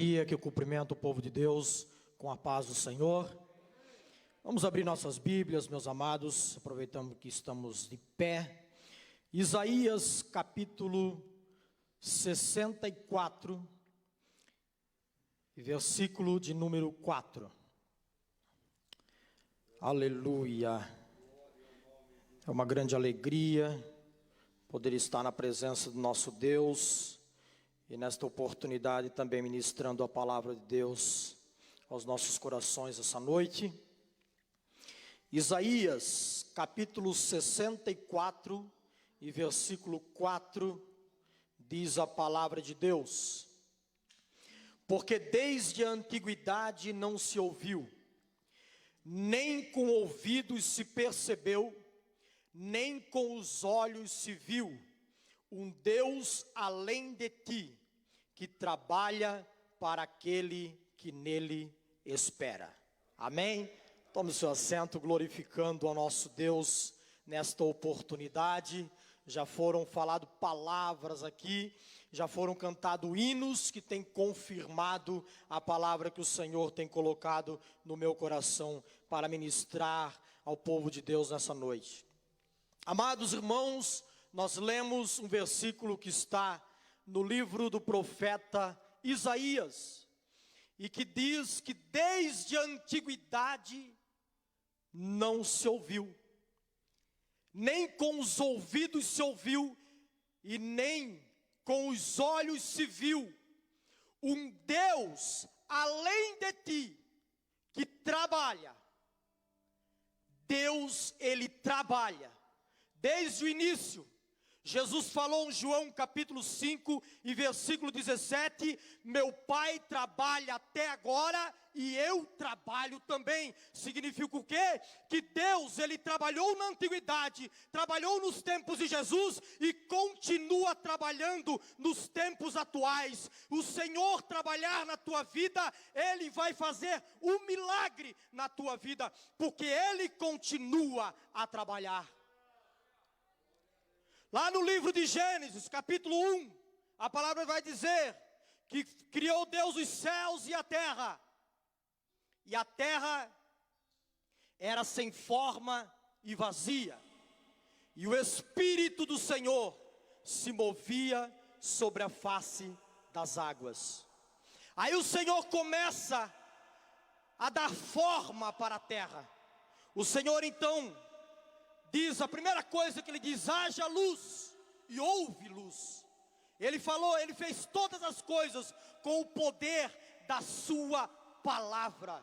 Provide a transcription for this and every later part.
alegria que eu cumprimento o povo de Deus com a paz do Senhor. Vamos abrir nossas Bíblias, meus amados, aproveitando que estamos de pé. Isaías capítulo 64, versículo de número 4. Aleluia. É uma grande alegria poder estar na presença do nosso Deus e nesta oportunidade também ministrando a palavra de Deus aos nossos corações essa noite. Isaías capítulo 64 e versículo 4 diz a palavra de Deus: porque desde a antiguidade não se ouviu, nem com ouvidos se percebeu, nem com os olhos se viu, um Deus além de ti, que trabalha para aquele que nele espera. Amém? Tome seu assento, glorificando ao nosso Deus nesta oportunidade. Já foram faladas palavras aqui, já foram cantados hinos que têm confirmado a palavra que o Senhor tem colocado no meu coração para ministrar ao povo de Deus nessa noite. Amados irmãos, nós lemos um versículo que está no livro do profeta Isaías, e que diz que desde a antiguidade não se ouviu, nem com os ouvidos se ouviu, e nem com os olhos se viu, um Deus além de ti, que trabalha. Deus, Ele trabalha. Desde o início, Jesus falou em João capítulo 5 e versículo 17, meu Pai trabalha até agora e eu trabalho também. Significa o quê? Que Deus, Ele trabalhou na antiguidade, trabalhou nos tempos de Jesus e continua trabalhando nos tempos atuais. O Senhor trabalhar na tua vida, Ele vai fazer um milagre na tua vida, porque Ele continua a trabalhar. Lá no livro de Gênesis, capítulo 1, a palavra vai dizer que criou Deus os céus e a terra era sem forma e vazia, e o Espírito do Senhor se movia sobre a face das águas. Aí o Senhor começa a dar forma para a terra. O Senhor então diz, a primeira coisa que Ele diz, haja luz, e houve luz. Ele falou, Ele fez todas as coisas com o poder da sua palavra.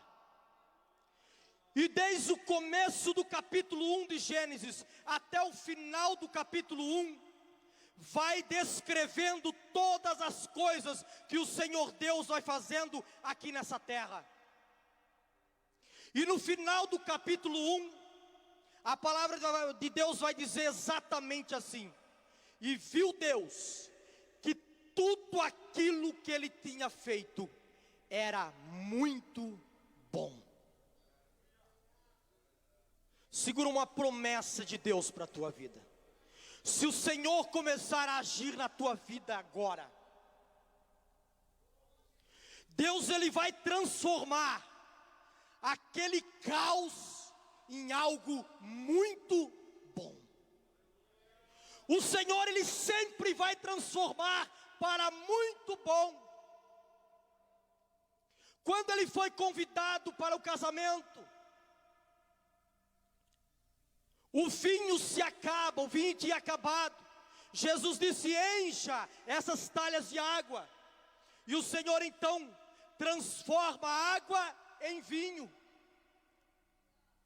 E desde o começo do capítulo 1 de Gênesis até o final do capítulo 1, vai descrevendo todas as coisas que o Senhor Deus vai fazendo aqui nessa terra. E no final do capítulo 1, a palavra de Deus vai dizer exatamente assim: e viu Deus que tudo aquilo que Ele tinha feito era muito bom. Segura uma promessa de Deus para a tua vida. Se o Senhor começar a agir na tua vida agora, Deus, Ele vai transformar aquele caos em algo muito bom. O Senhor, Ele sempre vai transformar para muito bom. Quando Ele foi convidado para o casamento, o vinho se acaba, o vinho tinha acabado. Jesus disse, encha essas talhas de água. E o Senhor então transforma a água em vinho.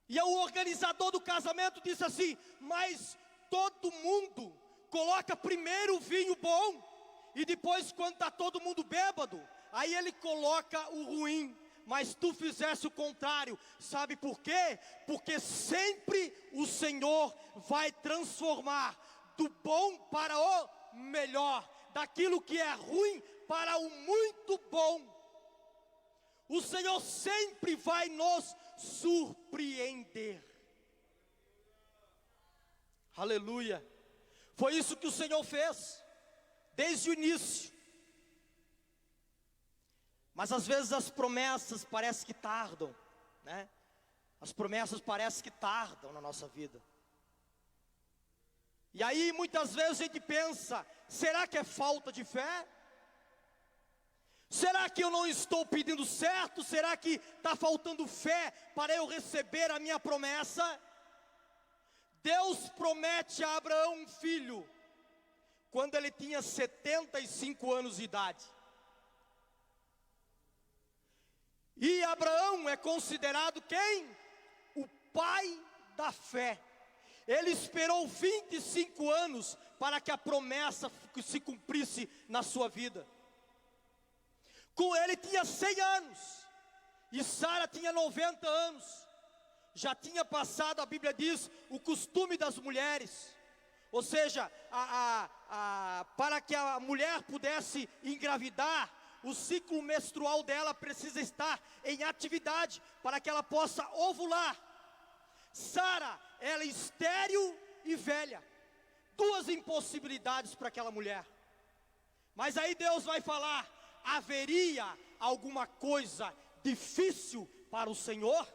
E o organizador do casamento disse assim, mas todo mundo coloca primeiro o vinho bom, e depois quando está todo mundo bêbado, aí ele coloca o ruim. Mas tu fizesse o contrário. Sabe por quê? Porque sempre o Senhor vai transformar do bom para o melhor, daquilo que é ruim para o muito bom. O Senhor sempre vai nos surpreender. Aleluia. Foi isso que o Senhor fez desde o início. Mas às vezes as promessas parecem que tardam, né? As promessas parecem que tardam na nossa vida. E aí muitas vezes a gente pensa, será que é falta de fé? Será que eu não estou pedindo certo? Será que está faltando fé para eu receber a minha promessa? Deus promete a Abraão um filho, quando ele tinha 75 anos de idade. E Abraão é considerado quem? O pai da fé. Ele esperou 25 anos para que a promessa se cumprisse na sua vida. Com ele tinha 100 anos, e Sara tinha 90 anos. Já tinha passado, a Bíblia diz, o costume das mulheres. Ou seja, para que a mulher pudesse engravidar, o ciclo menstrual dela precisa estar em atividade, para que ela possa ovular. Sara, ela é estéril e velha. Duas impossibilidades para aquela mulher. Mas aí Deus vai falar, haveria alguma coisa difícil para o Senhor?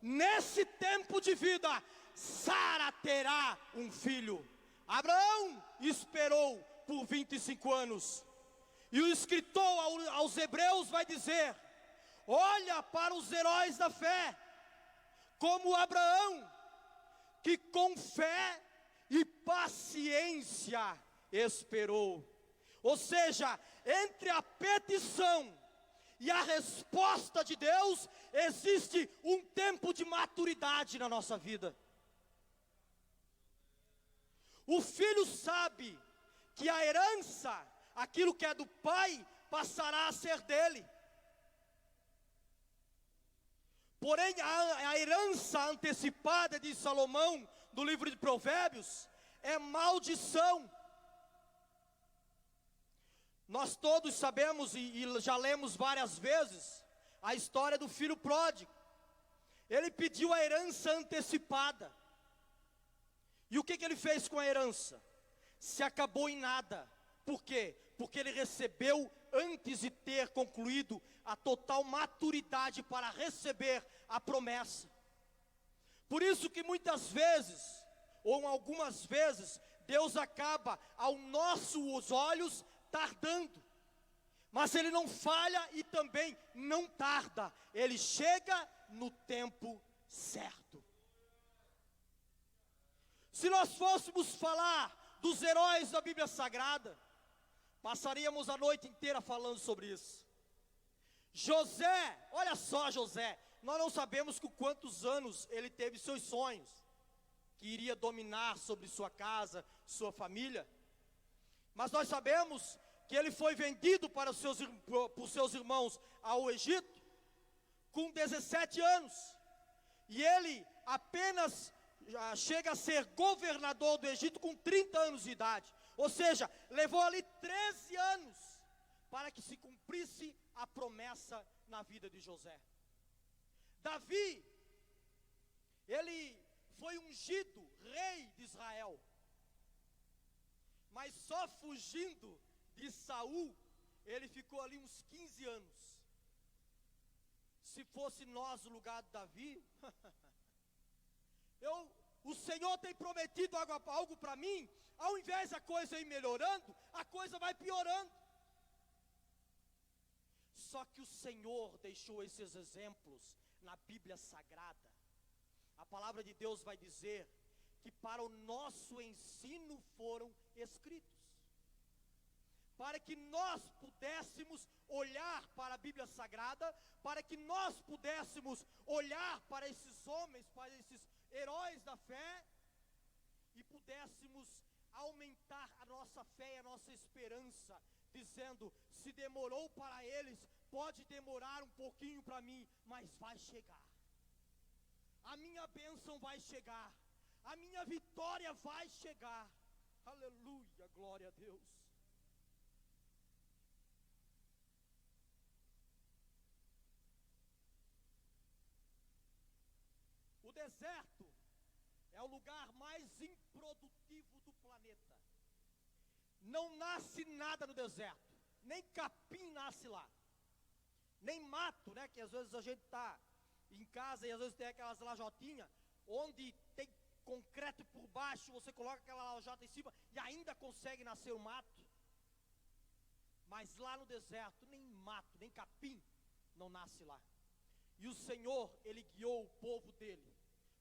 Nesse tempo de vida, Sara terá um filho. Abraão esperou por 25 anos. E o escritor aos Hebreus vai dizer, olha para os heróis da fé, como Abraão, que com fé e paciência esperou. Ou seja, entre a petição e a resposta de Deus, existe um tempo de maturidade na nossa vida. O filho sabe que a herança, aquilo que é do pai, passará a ser dele. Porém, a herança antecipada de Salomão, do livro de Provérbios, é maldição. Nós todos sabemos e já lemos várias vezes a história do filho pródigo. Ele pediu a herança antecipada. E o que ele fez com a herança? Se acabou em nada. Por quê? Porque ele recebeu antes de ter concluído a total maturidade para receber a promessa. Por isso que muitas vezes, ou algumas vezes, Deus acaba aos nossos olhos tardando. Mas Ele não falha e também não tarda. Ele chega no tempo certo. Se nós fôssemos falar dos heróis da Bíblia Sagrada, passaríamos a noite inteira falando sobre isso. José, olha só José, nós não sabemos com quantos anos ele teve seus sonhos, que iria dominar sobre sua casa, sua família. Mas nós sabemos que ele foi vendido por seus irmãos ao Egito, com 17 anos. E ele apenas chega a ser governador do Egito com 30 anos de idade. Ou seja, levou ali 13 anos para que se cumprisse a promessa na vida de José. Davi, ele foi ungido rei de Israel, mas só fugindo de Saul, ele ficou ali uns 15 anos. Se fosse nós o lugar de Davi, o Senhor tem prometido algo para mim, ao invés da coisa ir melhorando, a coisa vai piorando. Só que o Senhor deixou esses exemplos na Bíblia Sagrada. A palavra de Deus vai dizer que para o nosso ensino foram escritos, para que nós pudéssemos olhar para a Bíblia Sagrada, para que nós pudéssemos olhar para esses homens, para esses heróis da fé, e pudéssemos aumentar a nossa fé e a nossa esperança, dizendo, se demorou para eles, pode demorar um pouquinho para mim, mas vai chegar. A minha bênção vai chegar, a minha vitória vai chegar. Aleluia, glória a Deus. O deserto é o lugar mais improdutivo do planeta. Não nasce nada no deserto, nem capim nasce lá. nem mato, né? Que às vezes a gente está em casa e às vezes tem aquelas lajotinhas, onde tem concreto por baixo, você coloca aquela lajota em cima e ainda consegue nascer o mato. Mas lá no deserto, nem mato, nem capim não nasce lá. E o Senhor, Ele guiou o povo dele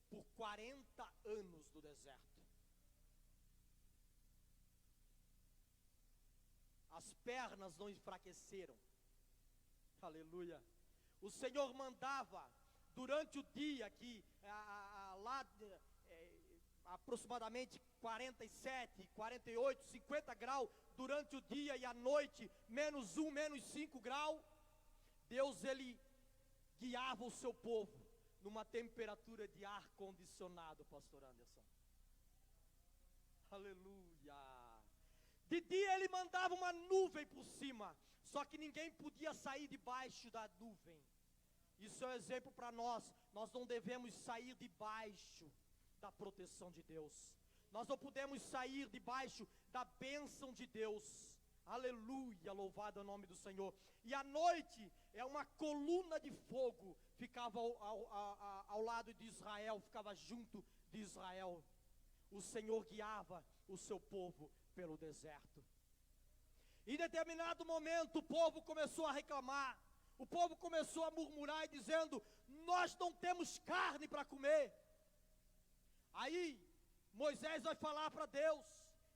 por 40 anos do deserto. As pernas não enfraqueceram. Aleluia. O Senhor mandava durante o dia, que lá aproximadamente 47, 48, 50 graus durante o dia, e à noite -1, -5 graus. Deus, Ele guiava o seu povo numa temperatura de ar condicionado, pastor Anderson. Aleluia. De dia Ele mandava uma nuvem por cima, só que ninguém podia sair debaixo da nuvem. Isso é um exemplo para nós. Nós não devemos sair debaixo da proteção de Deus. Nós não podemos sair debaixo da bênção de Deus. Aleluia, louvado é o nome do Senhor. E à noite, uma coluna de fogo ficava ao lado de Israel, ficava junto de Israel. O Senhor guiava o seu povo pelo deserto. Em determinado momento, o povo começou a reclamar. O povo começou a murmurar e dizendo: nós não temos carne para comer. Aí Moisés vai falar para Deus,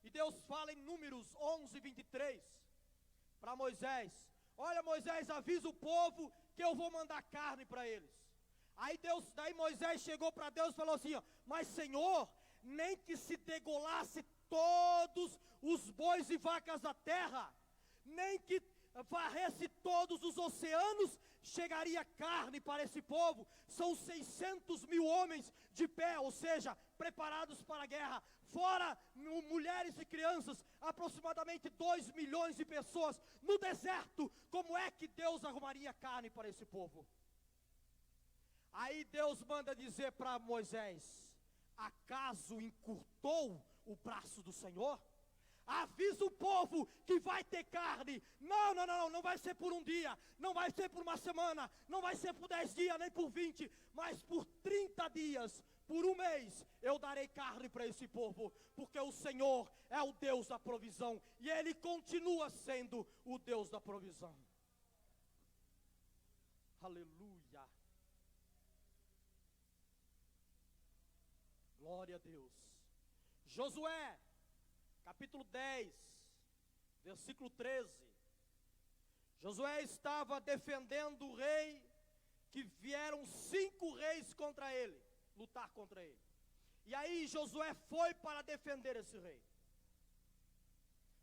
e Deus fala em Números 11, 23 para Moisés: olha, Moisés, avisa o povo que eu vou mandar carne para eles. Daí Moisés chegou para Deus e falou assim: ó, mas Senhor, nem que se degolasse todos os bois e vacas da terra, nem que varresse todos os oceanos, chegaria carne para esse povo. São 600.000 homens de pé, ou seja, preparados para a guerra, fora mulheres e crianças, aproximadamente 2 milhões de pessoas no deserto. Como é que Deus arrumaria carne para esse povo? Aí Deus manda dizer para Moisés: acaso encurtou o braço do Senhor? Avisa o povo que vai ter carne. Não vai ser por um dia, não vai ser por uma semana, não vai ser por 10 dias, nem por 20, mas por 30 dias, por um mês, eu darei carne para esse povo, porque o Senhor é o Deus da provisão, e Ele continua sendo o Deus da provisão. Aleluia. Glória a Deus. Josué capítulo 10, versículo 13. Josué estava defendendo o rei, que vieram 5 reis contra ele, lutar contra ele. E aí Josué foi para defender esse rei.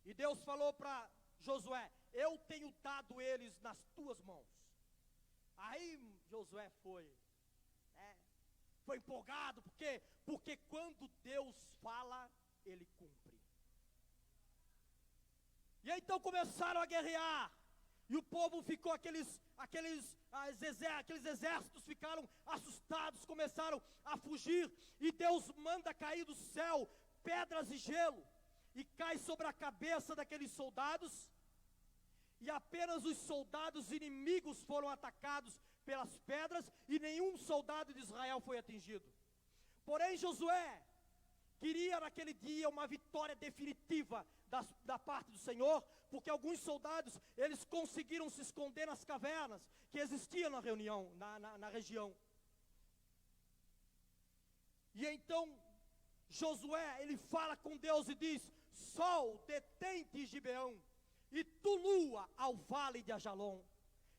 E Deus falou para Josué: eu tenho dado eles nas tuas mãos. Aí Josué foi empolgado, porque quando Deus fala, Ele cumpre. E então começaram a guerrear, e o povo ficou, aqueles exércitos ficaram assustados, começaram a fugir, e Deus manda cair do céu pedras e gelo, e cai sobre a cabeça daqueles soldados, e apenas os soldados inimigos foram atacados pelas pedras, e nenhum soldado de Israel foi atingido. Porém Josué queria naquele dia uma vitória definitiva da parte do Senhor, porque alguns soldados, eles conseguiram se esconder nas cavernas que existiam na região. E então Josué, ele fala com Deus e diz: sol, detente em Gibeão, e tu, lua, ao vale de Ajalon.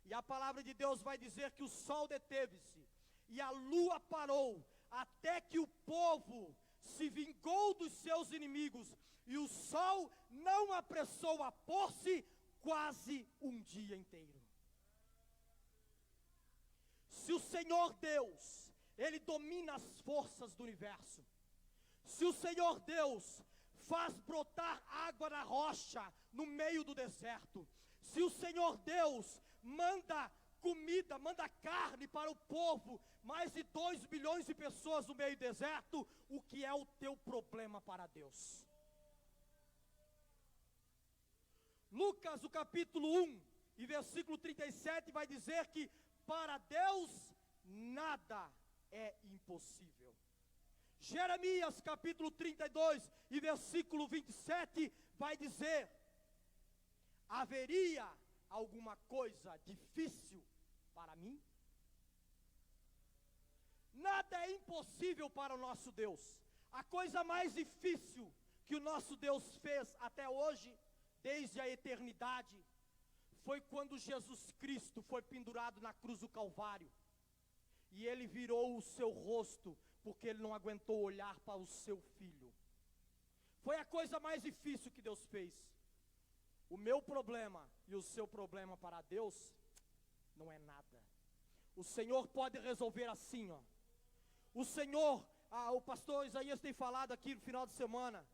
E a palavra de Deus vai dizer que o sol deteve-se e a lua parou, até que o povo se vingou dos seus inimigos, e o sol não apressou a pôr-se quase um dia inteiro. Se o Senhor Deus, Ele domina as forças do universo, se o Senhor Deus faz brotar água na rocha no meio do deserto, se o Senhor Deus manda comida, manda carne para o povo, mais de 2 milhões de pessoas no meio do deserto, o que é o teu problema para Deus? Lucas, o capítulo 1, E versículo 37 vai dizer que para Deus nada é impossível. Jeremias capítulo 32 e versículo 27 vai dizer: haveria alguma coisa difícil para mim? Nada é impossível para o nosso Deus. A coisa mais difícil que o nosso Deus fez até hoje, desde a eternidade, foi quando Jesus Cristo foi pendurado na cruz do Calvário. E ele virou o seu rosto, porque ele não aguentou olhar para o seu filho. Foi a coisa mais difícil que Deus fez. O meu problema e o seu problema para Deus não é nada. O Senhor pode resolver assim, ó. O Senhor, o pastor Isaías tem falado aqui no final de semana.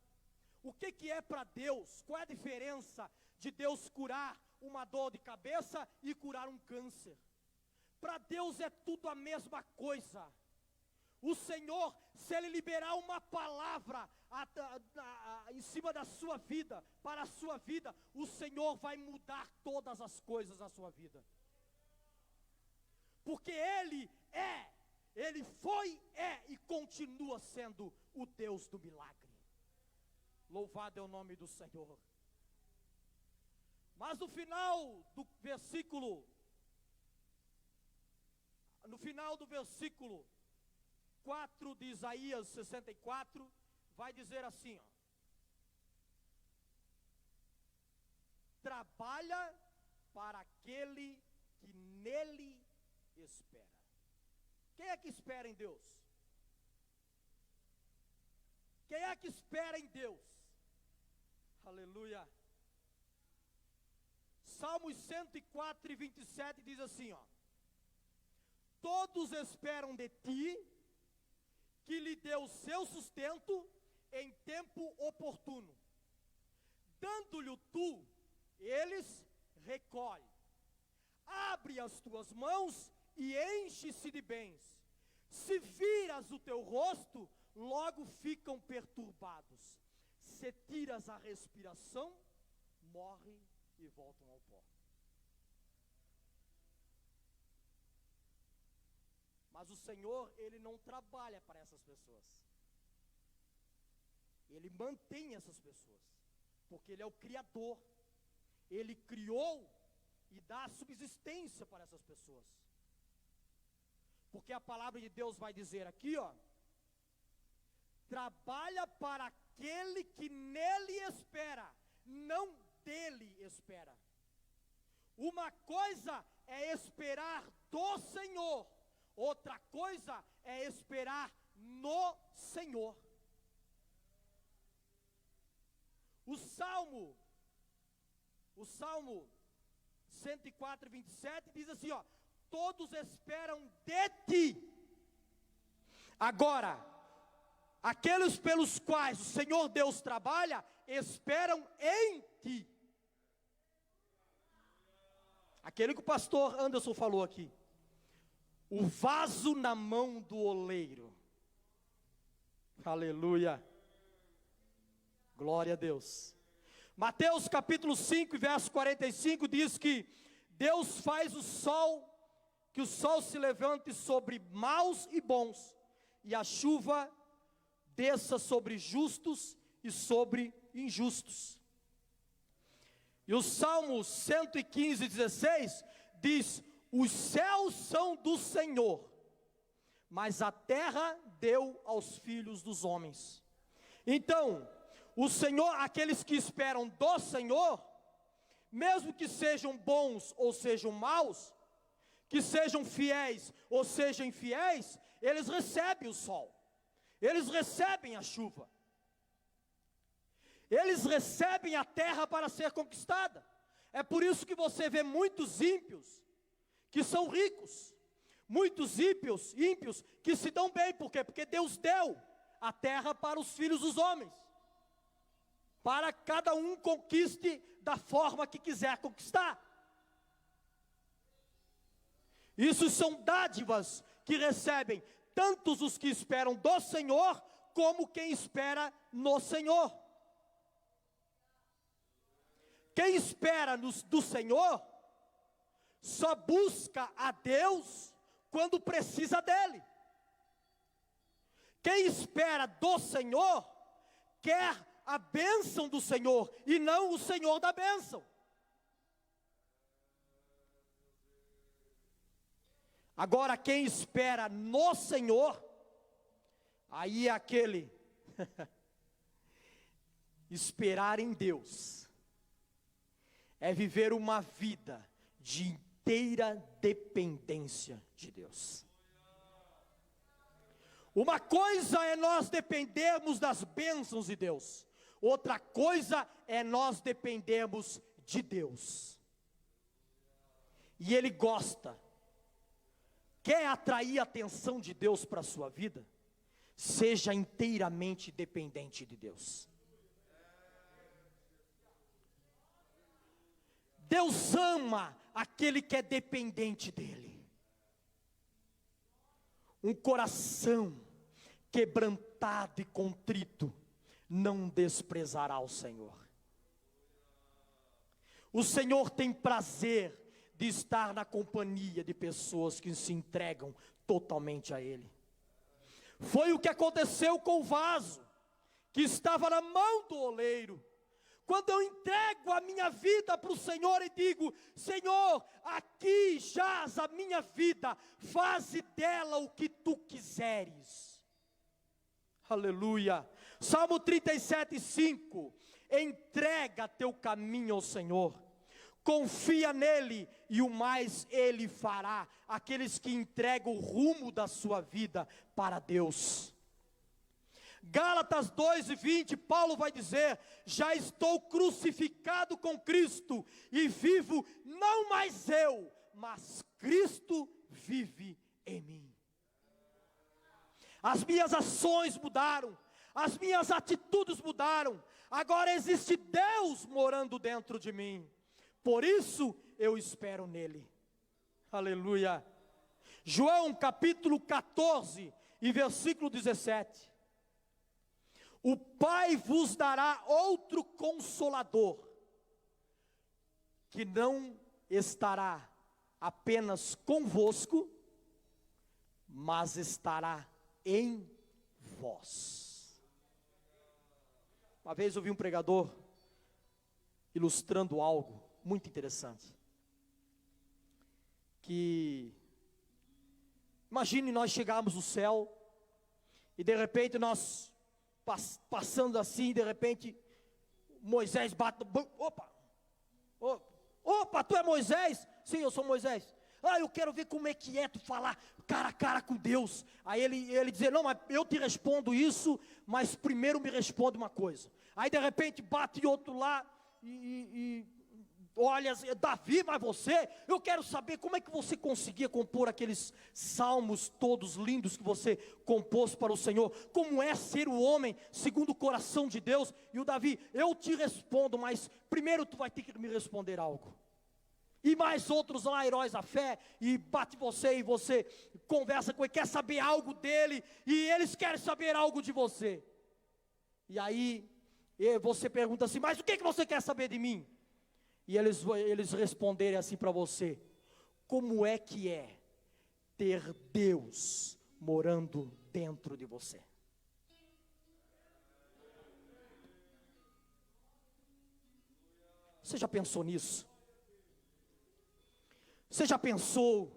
O que é para Deus? Qual é a diferença de Deus curar uma dor de cabeça e curar um câncer? Para Deus é tudo a mesma coisa. O Senhor, se Ele liberar uma palavra em cima da sua vida, para a sua vida, o Senhor vai mudar todas as coisas na sua vida. Porque Ele foi, e continua sendo o Deus do milagre. Louvado é o nome do Senhor. Mas no final do versículo 4 de Isaías 64, vai dizer assim, ó: trabalha para aquele que nele espera. Quem é que espera em Deus? Quem é que espera em Deus? Aleluia. Salmos 104 e 27 diz assim, ó: todos esperam de ti, que lhe dê o seu sustento em tempo oportuno. Dando-lhe tu, eles recolhem. Abre as tuas mãos e enche-se de bens. Se viras o teu rosto, logo ficam perturbados. Se tiras a respiração, morrem e voltam ao pó. Mas o Senhor, Ele não trabalha para essas pessoas. Ele mantém essas pessoas, porque Ele é o Criador. Ele criou e dá subsistência para essas pessoas. Porque a palavra de Deus vai dizer aqui, ó: trabalha para aquele que nele espera, não dele espera. Uma coisa é esperar do Senhor, outra coisa é esperar no Senhor. O Salmo 104, 27 diz assim, ó: todos esperam de ti. Agora, aqueles pelos quais o Senhor Deus trabalha, esperam em ti. Aquele que o pastor Anderson falou aqui. O vaso na mão do oleiro. Aleluia. Glória a Deus. Mateus capítulo 5, verso 45 diz que Deus faz que o sol se levante sobre maus e bons, e a chuva desça sobre justos e sobre injustos. E o Salmo 115, 16 diz: os céus são do Senhor, mas a terra deu aos filhos dos homens. Então, o Senhor, aqueles que esperam do Senhor, mesmo que sejam bons ou sejam maus, que sejam fiéis ou sejam infiéis, eles recebem o sol, eles recebem a chuva, eles recebem a terra para ser conquistada. É por isso que você vê muitos ímpios que são ricos, muitos ímpios que se dão bem. Por quê? Porque Deus deu a terra para os filhos dos homens, para cada um conquiste da forma que quiser conquistar. Isso são dádivas que recebem tantos os que esperam do Senhor, como quem espera no Senhor. Quem espera do Senhor só busca a Deus quando precisa dele. Quem espera do Senhor, quer a bênção do Senhor, e não o Senhor da bênção. Agora, quem espera no Senhor, aí é aquele esperar em Deus, é viver uma vida de inteira dependência de Deus. Uma coisa é nós dependermos das bênçãos de Deus, outra coisa é nós dependermos de Deus. E Ele gosta. Quer atrair a atenção de Deus para a sua vida? Seja inteiramente dependente de Deus. Deus ama aquele que é dependente dEle. Um coração quebrantado e contrito não desprezará o Senhor. O Senhor tem prazer de estar na companhia de pessoas que se entregam totalmente a Ele. Foi o que aconteceu com o vaso, que estava na mão do oleiro. Quando eu entrego a minha vida para o Senhor e digo: Senhor, aqui jaz a minha vida, faze dela o que Tu quiseres. Aleluia. Salmo 37:5. Entrega teu caminho ao Senhor, confia nele e o mais ele fará. Aqueles que entregam o rumo da sua vida para Deus. Gálatas 2:20, Paulo vai dizer: já estou crucificado com Cristo, e vivo não mais eu, mas Cristo vive em mim. As minhas ações mudaram, as minhas atitudes mudaram, agora existe Deus morando dentro de mim, por isso eu espero nele. Aleluia. João capítulo 14 e versículo 17. O Pai vos dará outro Consolador, que não estará apenas convosco, mas estará em vós. Uma vez eu vi um pregador ilustrando algo muito interessante. Que imagine nós chegarmos no céu e de repente nós passando assim, de repente Moisés bate, opa, tu é Moisés? Sim, eu sou Moisés. Eu quero ver como é que é tu falar cara a cara com Deus. Aí ele dizer: não, mas eu te respondo isso, mas primeiro me responde uma coisa. Aí de repente bate outro lá e olha, Davi, mas você, eu quero saber como é que você conseguia compor aqueles salmos todos lindos que você compôs para o Senhor. Como é ser o homem segundo o coração de Deus? E o Davi: eu te respondo, mas primeiro tu vai ter que me responder algo. E mais outros lá, heróis da fé, e bate você e você conversa com ele, quer saber algo dele, e eles querem saber algo de você. E aí você pergunta assim: mas o que você quer saber de mim? E eles responderem assim para você: como é que é ter Deus morando dentro de você? Você já pensou nisso? Você já pensou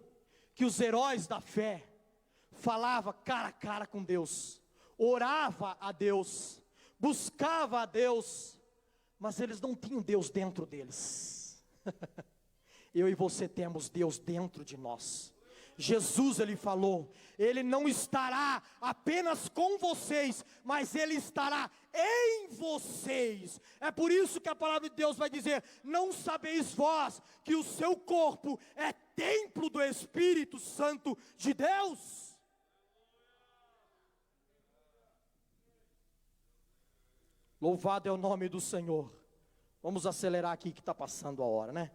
que os heróis da fé falavam cara a cara com Deus, orava a Deus, buscava a Deus, mas eles não tinham Deus dentro deles? Eu e você temos Deus dentro de nós. Jesus, ele falou: ele não estará apenas com vocês, mas ele estará em vocês. É por isso que a palavra de Deus vai dizer: não sabeis vós que o seu corpo é templo do Espírito Santo de Deus? Louvado é o nome do Senhor. Vamos acelerar aqui que está passando a hora, né?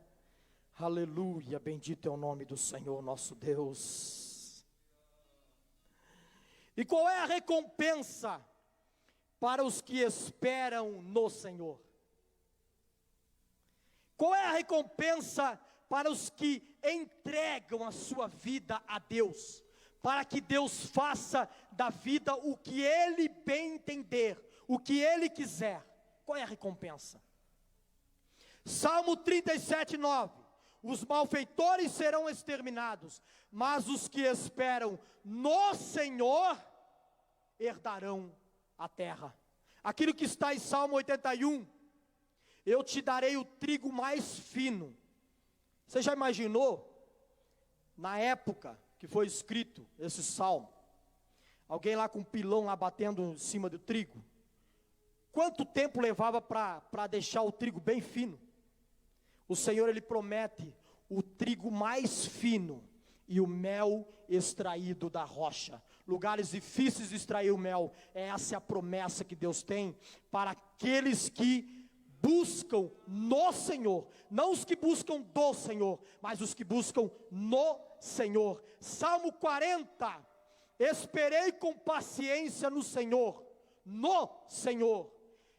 Aleluia, bendito é o nome do Senhor nosso Deus. E qual é a recompensa para os que esperam no Senhor? Qual é a recompensa para os que entregam a sua vida a Deus, para que Deus faça da vida o que Ele bem entender, o que Ele quiser. Qual é a recompensa? Salmo 37, 9. Os malfeitores serão exterminados, mas os que esperam no Senhor herdarão a terra. Aquilo que está em Salmo 81, eu te darei o trigo mais fino. Você já imaginou, na época que foi escrito esse salmo, alguém lá com um pilão lá batendo em cima do trigo? Quanto tempo levava para deixar o trigo bem fino? O Senhor, Ele promete o trigo mais fino e o mel extraído da rocha. Lugares difíceis de extrair o mel, essa é a promessa que Deus tem para aqueles que buscam no Senhor, não os que buscam do Senhor, mas os que buscam no Senhor. Salmo 40, esperei com paciência no Senhor,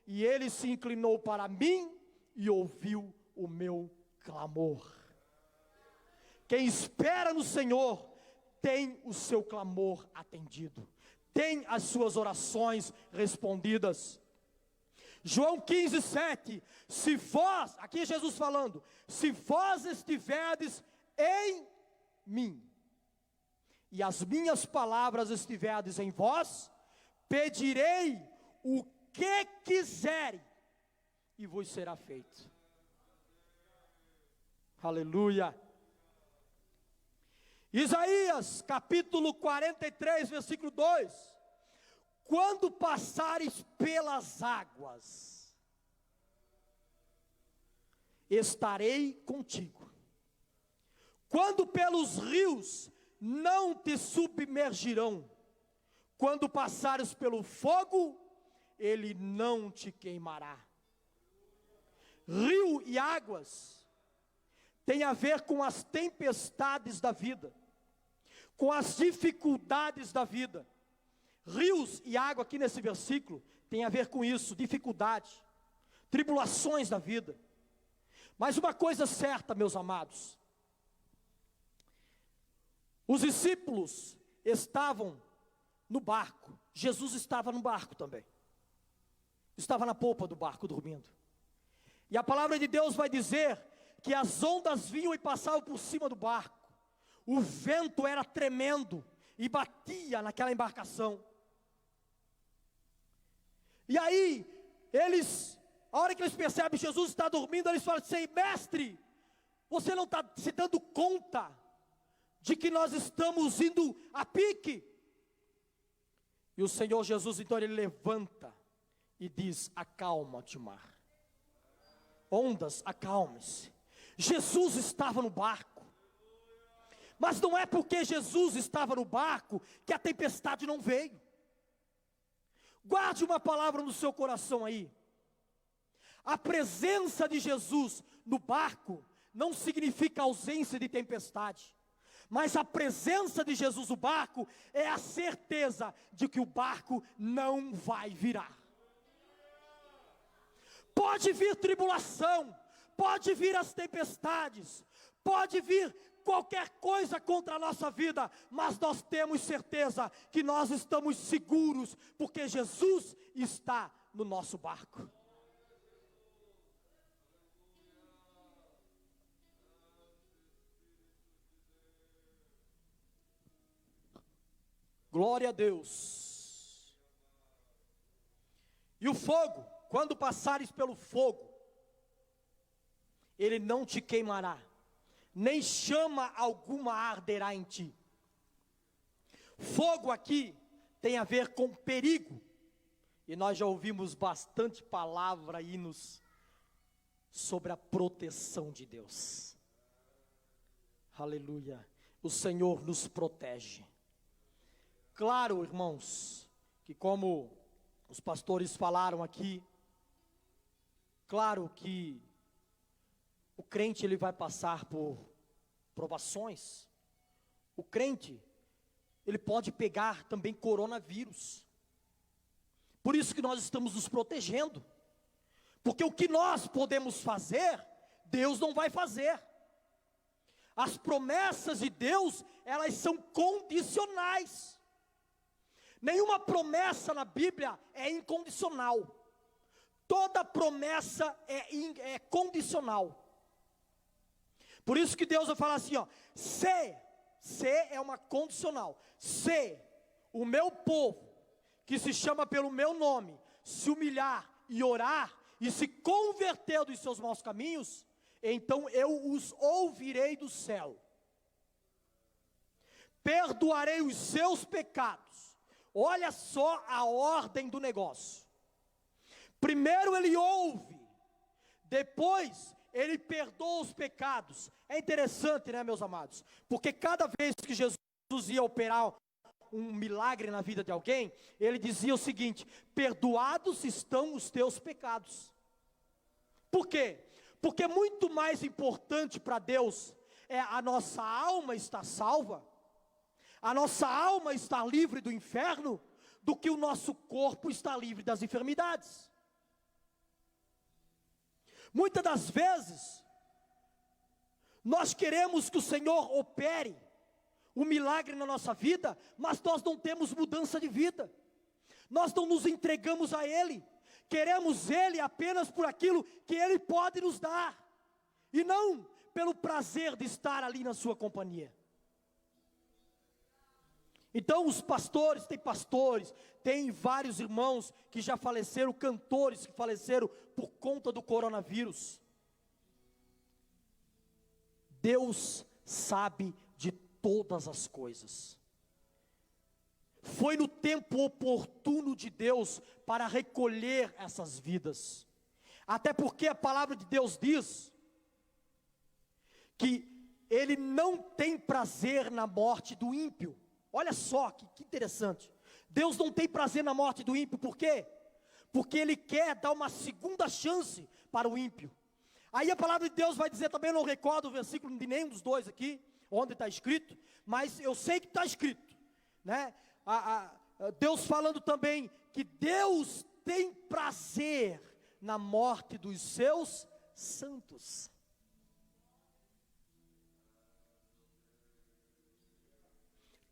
e Ele se inclinou para mim e ouviu o meu clamor. Quem espera no Senhor, tem o seu clamor atendido, tem as suas orações respondidas. João 15, 7, se vós, aqui é Jesus falando, se vós estiverdes em mim, e as minhas palavras estiverdes em vós, pedirei o que quiserem, e vos será feito. Aleluia. Isaías, capítulo 43, versículo 2. Quando passares pelas águas, estarei contigo. Quando pelos rios, não te submergirão. Quando passares pelo fogo, ele não te queimará. Rio e águas tem a ver com as tempestades da vida, com as dificuldades da vida. Rios e água aqui nesse versículo tem a ver com isso, dificuldade, tribulações da vida. Mas uma coisa certa, meus amados, os discípulos estavam no barco, Jesus estava no barco também, estava na polpa do barco dormindo, e a palavra de Deus vai dizer que as ondas vinham e passavam por cima do barco, o vento era tremendo e batia naquela embarcação. E aí, a hora que eles percebem que Jesus está dormindo, eles falam assim: mestre, você não está se dando conta de que nós estamos indo a pique? E o Senhor Jesus, então, Ele levanta e diz: acalma-te, mar. Ondas, acalme-se. Jesus estava no barco, mas não é porque Jesus estava no barco que a tempestade não veio. Guarde uma palavra no seu coração aí. A presença de Jesus no barco não significa ausência de tempestade, mas a presença de Jesus no barco é a certeza de que o barco não vai virar. Pode vir tribulação, pode vir as tempestades, pode vir qualquer coisa contra a nossa vida, mas nós temos certeza que nós estamos seguros, porque Jesus está no nosso barco. Glória a Deus. E o fogo, quando passares pelo fogo, ele não te queimará, nem chama alguma arderá em ti. Fogo aqui tem a ver com perigo, e nós já ouvimos bastante palavra e hinos sobre a proteção de Deus. Aleluia. O Senhor nos protege. Claro, irmãos, que como os pastores falaram aqui, claro que o crente ele vai passar por provações. O crente, ele pode pegar também coronavírus. Por isso que nós estamos nos protegendo. Porque o que nós podemos fazer, Deus não vai fazer. As promessas de Deus, elas são condicionais. Nenhuma promessa na Bíblia é incondicional. Toda promessa é condicional. Por isso que Deus vai falar assim, ó, se é uma condicional. Se o meu povo, que se chama pelo meu nome, se humilhar e orar, e se converter dos seus maus caminhos, então eu os ouvirei do céu. Perdoarei os seus pecados. Olha só a ordem do negócio. Primeiro ele ouve, depois ele perdoa os pecados. É interessante, né, meus amados? Porque cada vez que Jesus ia operar um milagre na vida de alguém, ele dizia o seguinte: perdoados estão os teus pecados. Por quê? Porque muito mais importante para Deus é a nossa alma estar salva, a nossa alma estar livre do inferno, do que o nosso corpo estar livre das enfermidades. Muitas das vezes, nós queremos que o Senhor opere um milagre na nossa vida, mas nós não temos mudança de vida, nós não nos entregamos a Ele, queremos Ele apenas por aquilo que Ele pode nos dar, e não pelo prazer de estar ali na sua companhia. Então os pastores, tem vários irmãos que já faleceram, cantores que faleceram por conta do coronavírus. Deus sabe de todas as coisas. Foi no tempo oportuno de Deus para recolher essas vidas. Até porque a palavra de Deus diz que Ele não tem prazer na morte do ímpio. Olha só que interessante. Deus não tem prazer na morte do ímpio, por quê? Porque Ele quer dar uma segunda chance para o ímpio. Aí a palavra de Deus vai dizer também, eu não recordo o versículo de nenhum dos dois aqui, onde está escrito, mas eu sei que está escrito, né? Deus falando também que Deus tem prazer na morte dos seus santos.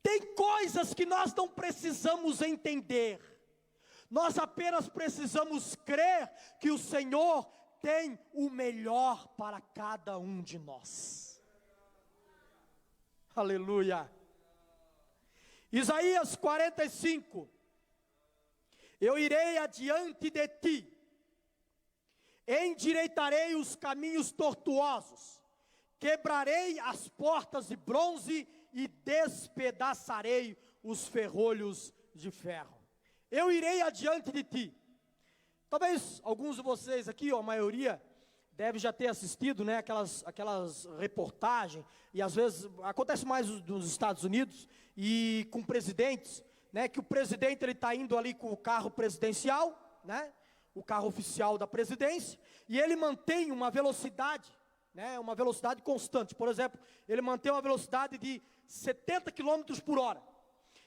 Tem coisas que nós não precisamos entender, nós apenas precisamos crer que o Senhor tem o melhor para cada um de nós. Aleluia. Isaías 45, eu irei adiante de ti, endireitarei os caminhos tortuosos, quebrarei as portas de bronze e despedaçarei os ferrolhos de ferro. Eu irei adiante de ti. Talvez alguns de vocês aqui, ou a maioria, deve já ter assistido, né, aquelas reportagens, e às vezes acontece mais nos Estados Unidos, e com presidentes, né, que o presidente ele está indo ali com o carro presidencial, né, o carro oficial da presidência, e ele mantém uma velocidade, né, uma velocidade constante. Por exemplo, ele mantém uma velocidade de 70 km por hora.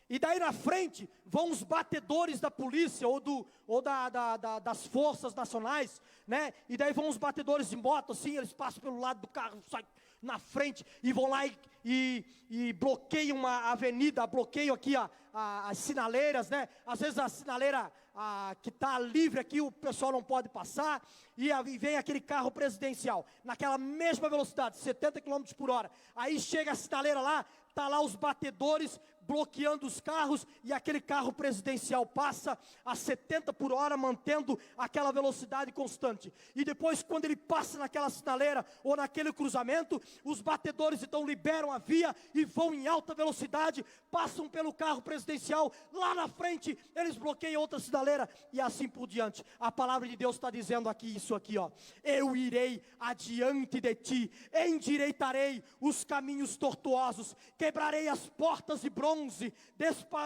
E daí na frente vão os batedores da polícia ou das forças nacionais, né? E daí vão os batedores de moto, assim, eles passam pelo lado do carro, saem na frente e vão lá e bloqueiam uma avenida, bloqueiam aqui as sinaleiras, né? Às vezes a sinaleira que está livre aqui, o pessoal não pode passar, e vem aquele carro presidencial, naquela mesma velocidade, 70 km por hora. Aí chega a sinaleira lá, está lá os batedores bloqueando os carros, e aquele carro presidencial passa a 70 por hora, mantendo aquela velocidade constante. E depois, quando ele passa naquela sinaleira, ou naquele cruzamento, os batedores então liberam a via, e vão em alta velocidade, passam pelo carro presidencial, lá na frente, eles bloqueiam outra sinaleira, e assim por diante. A palavra de Deus está dizendo aqui, isso aqui, ó: eu irei adiante de ti, endireitarei os caminhos tortuosos, quebrarei as portas de bronze,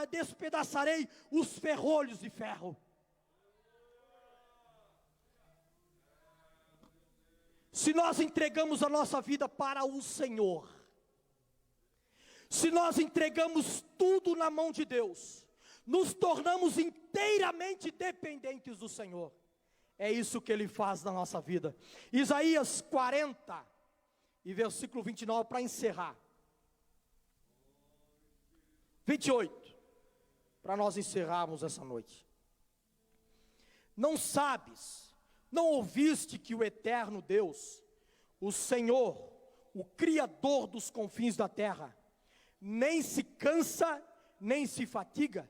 despedaçarei os ferrolhos de ferro. Se nós entregamos a nossa vida para o Senhor, se nós entregamos tudo na mão de Deus, nos tornamos inteiramente dependentes do Senhor. É isso que Ele faz na nossa vida. Isaías 40, e versículo 29 para encerrar. 28, para nós encerrarmos essa noite. Não sabes, não ouviste que o eterno Deus, o Senhor, o Criador dos confins da terra, nem se cansa, nem se fatiga?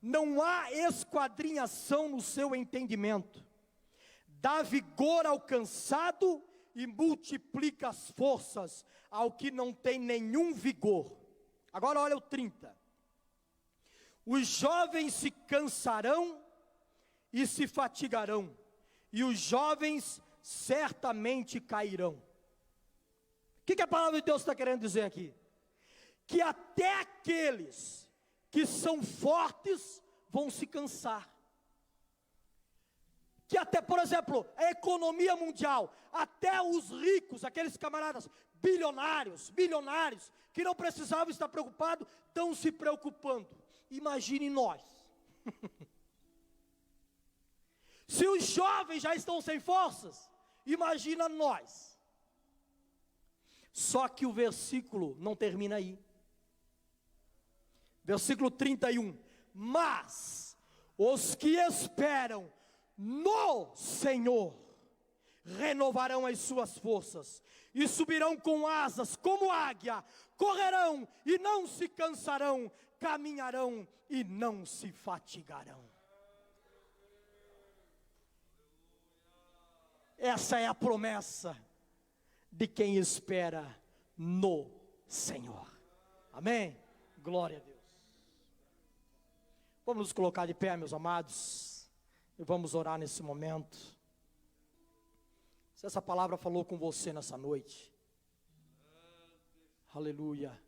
Não há esquadrinhação no seu entendimento. Dá vigor ao cansado e multiplica as forças ao que não tem nenhum vigor. Agora olha o 30. Os jovens se cansarão e se fatigarão, e os jovens certamente cairão. O que a palavra de Deus está querendo dizer aqui? Que até aqueles que são fortes vão se cansar. Que até, por exemplo, a economia mundial, até os ricos, aqueles camaradas bilionários, que não precisavam estar preocupados, estão se preocupando. Imagine nós. Se os jovens já estão sem forças, imagina nós. Só que o versículo não termina aí. Versículo 31. Mas os que esperam no Senhor renovarão as suas forças e subirão com asas como águia, correrão e não se cansarão, caminharão e não se fatigarão. Essa é a promessa de quem espera no Senhor. Amém? Glória a Deus. Vamos nos colocar de pé, meus amados, e vamos orar nesse momento. Se essa palavra falou com você nessa noite, aleluia,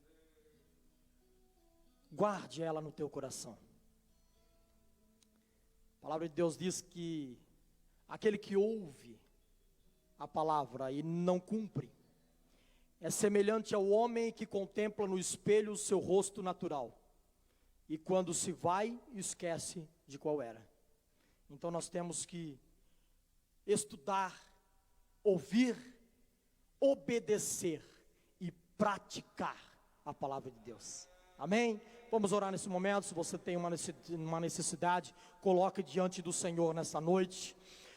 guarde ela no teu coração. A palavra de Deus diz que aquele que ouve a palavra e não cumpre, é semelhante ao homem que contempla no espelho o seu rosto natural, e quando se vai, esquece de qual era. Então nós temos que estudar, ouvir, obedecer e praticar a palavra de Deus. Amém? Vamos orar nesse momento. Se você tem uma necessidade, coloque diante do Senhor nessa noite.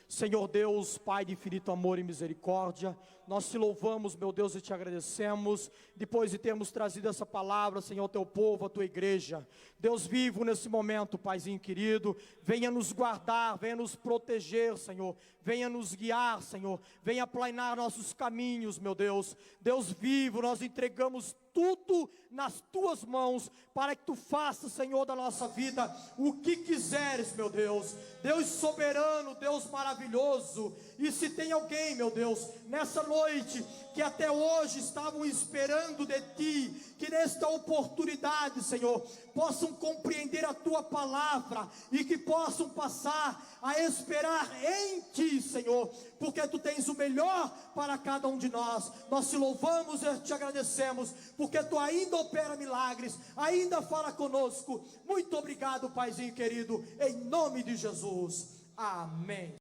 Senhor Deus, Pai de infinito amor e misericórdia, nós te louvamos, meu Deus, e te agradecemos, depois de termos trazido essa palavra, Senhor, ao teu povo, à tua igreja. Deus vivo nesse momento, Paizinho querido, venha nos guardar, venha nos proteger, Senhor, venha nos guiar, Senhor, venha aplanar nossos caminhos, meu Deus. Deus vivo, nós entregamos tudo nas tuas mãos, para que tu faças, Senhor, da nossa vida o que quiseres, meu Deus. Deus soberano, Deus maravilhoso. E se tem alguém, meu Deus, nessa noite, que até hoje estavam esperando de ti, que nesta oportunidade, Senhor, possam compreender a tua palavra, e que possam passar a esperar em ti, Senhor, porque tu tens o melhor para cada um de nós. Nós te louvamos e te agradecemos, porque tu ainda opera milagres, ainda fala conosco. Muito obrigado, Paizinho querido, em nome de Jesus, amém.